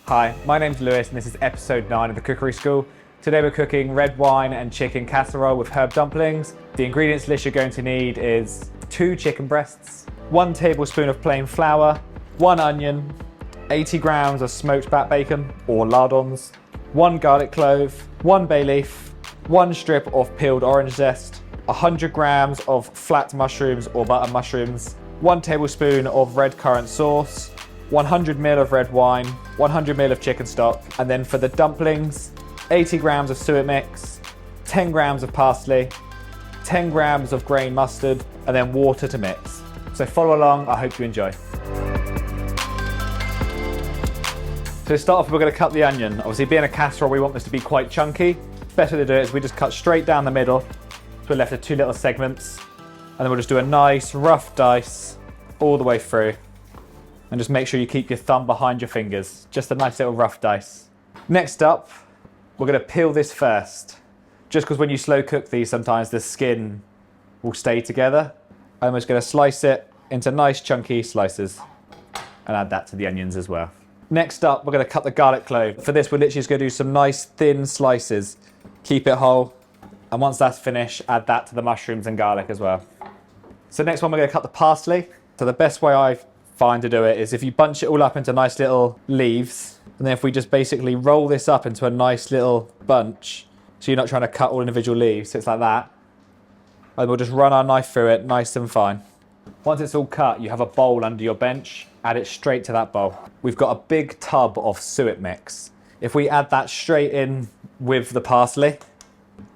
Hi, my name's Lewis and this is episode 9 of the Cookery School. Today we're cooking red wine and chicken casserole with herb dumplings. The ingredients list you're going to need is 2 chicken breasts, 1 tablespoon of plain flour, 1 onion, 80 grams of smoked back bacon or lardons, 1 garlic clove, 1 bay leaf, 1 strip of peeled orange zest, 100 grams of flat mushrooms or butter mushrooms, 1 tablespoon of redcurrant sauce, 100 ml of red wine, 100 ml of chicken stock, and then for the dumplings, 80 grams of suet mix, 10 grams of parsley, 10 grams of grain mustard, and then water to mix. So follow along, I hope you enjoy. So to start off, we're going to cut the onion. Obviously, being a casserole, we want this to be quite chunky. Better to do it is we just cut straight down the middle. So we're left with 2 little segments, and then we'll just do a nice rough dice all the way through. And just make sure you keep your thumb behind your fingers. Just a nice little rough dice. Next up, we're going to peel this first. Just because when you slow cook these, sometimes the skin will stay together. I'm just going to slice it into nice chunky slices and add that to the onions as well. Next up, we're going to cut the garlic clove. For this, we're literally just going to do some nice thin slices. Keep it whole. And once that's finished, add that to the mushrooms and garlic as well. So next one, we're going to cut the parsley. So the best way I find to do it is if you bunch it all up into nice little leaves, and then if we just basically roll this up into a nice little bunch, so you're not trying to cut all individual leaves, so it's like that, and we'll just run our knife through it nice and fine. Once it's all cut, you have a bowl under your bench, add it straight to that bowl. We've got a big tub of suet mix. If we add that straight in with the parsley,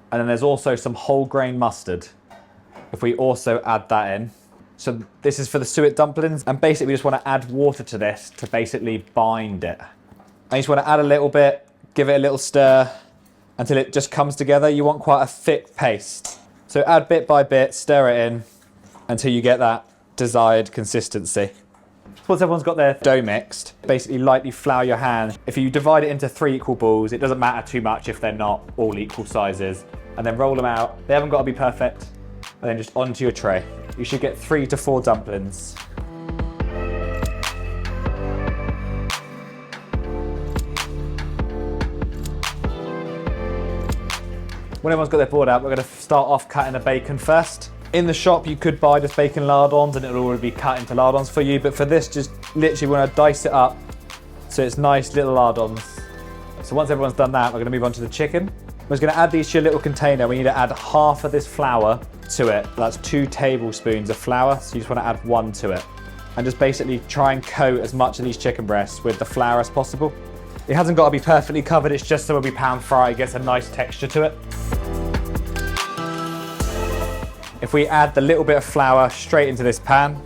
and then there's also some whole grain mustard, if we also add that in. So this is for the suet dumplings, and basically we just want to add water to this to basically bind it. And you just want to add a little bit, give it a little stir until it just comes together. You want quite a thick paste. So add bit by bit, stir it in until you get that desired consistency. Once everyone's got their dough mixed, basically lightly flour your hand. If you divide it into 3 equal balls, it doesn't matter too much if they're not all equal sizes. And then roll them out. They haven't got to be perfect. And then just onto your tray. You should get 3 to 4 dumplings. When everyone's got their board out, we're going to start off cutting the bacon first. In the shop, you could buy this bacon lardons and it'll already be cut into lardons for you. But for this, just literally want to dice it up so it's nice little lardons. So once everyone's done that, we're going to move on to the chicken. We're just going to add these to your little container. We need to add half of this flour to it. That's 2 tablespoons of flour, so you just want to add 1 to it. And just basically try and coat as much of these chicken breasts with the flour as possible. It hasn't got to be perfectly covered, it's just so when we pan fry, it gets a nice texture to it. If we add the little bit of flour straight into this pan,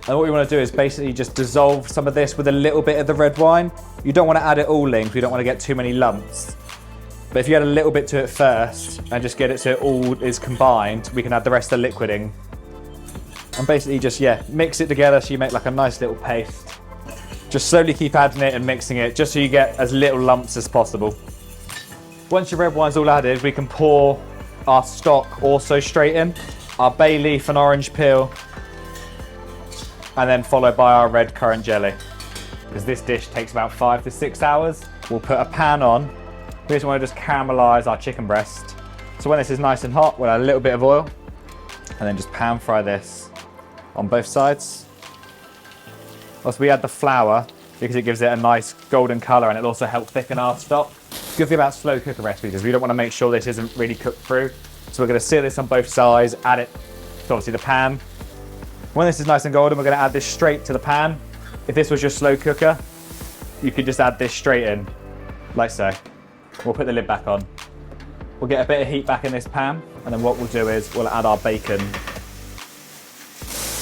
and what we want to do is basically just dissolve some of this with a little bit of the red wine. You don't want to add it all in, because we don't want to get too many lumps. But if you add a little bit to it first and just get it so it all is combined, we can add the rest of the liquid in. And basically just, mix it together so you make like a nice little paste. Just slowly keep adding it and mixing it just so you get as little lumps as possible. Once your red wine's all added, we can pour our stock also straight in. Our bay leaf and orange peel. And then followed by our red currant jelly. Because this dish takes about 5 to 6 hours. We'll put a pan on. We just want to just caramelise our chicken breast. So when this is nice and hot, we'll add a little bit of oil and then just pan fry this on both sides. Also, we add the flour because it gives it a nice golden colour and it'll also help thicken our stock. Good thing about slow cooker recipes is we don't want to make sure this isn't really cooked through. So we're going to sear this on both sides, add it to obviously the pan. When this is nice and golden, we're going to add this straight to the pan. If this was your slow cooker, you could just add this straight in, like so. We'll put the lid back on. We'll get a bit of heat back in this pan, and then what we'll do is we'll add our bacon.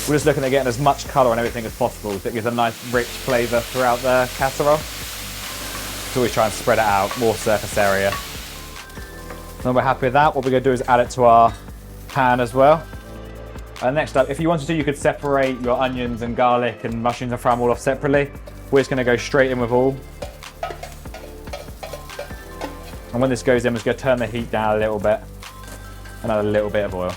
We're just looking at getting as much colour and everything as possible so it gives a nice rich flavour throughout the casserole. So always try and spread it out, more surface area. When we're happy with that, what we're going to do is add it to our pan as well. And next up, if you wanted to, you could separate your onions and garlic and mushrooms and fry them all off separately. We're just going to go straight in with all. And when this goes in, we're just going to turn the heat down a little bit and add a little bit of oil.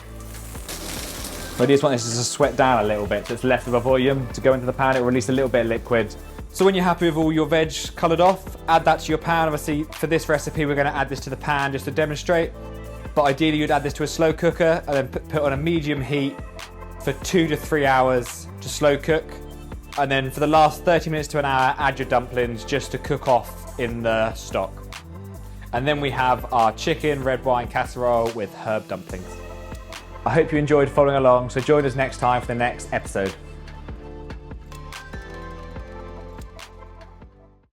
We just want this to sweat down a little bit, so it's less of a volume to go into the pan. It will release a little bit of liquid, So when you're happy with all your veg coloured off, add that to your pan. Obviously for this recipe we're going to add this to the pan just to demonstrate, but ideally you'd add this to a slow cooker and then put on a medium heat for 2 to 3 hours to slow cook, and then for the last 30 minutes to an hour add your dumplings just to cook off in the stock. And then we have our chicken red wine casserole with herb dumplings. I hope you enjoyed following along, so join us next time for the next episode.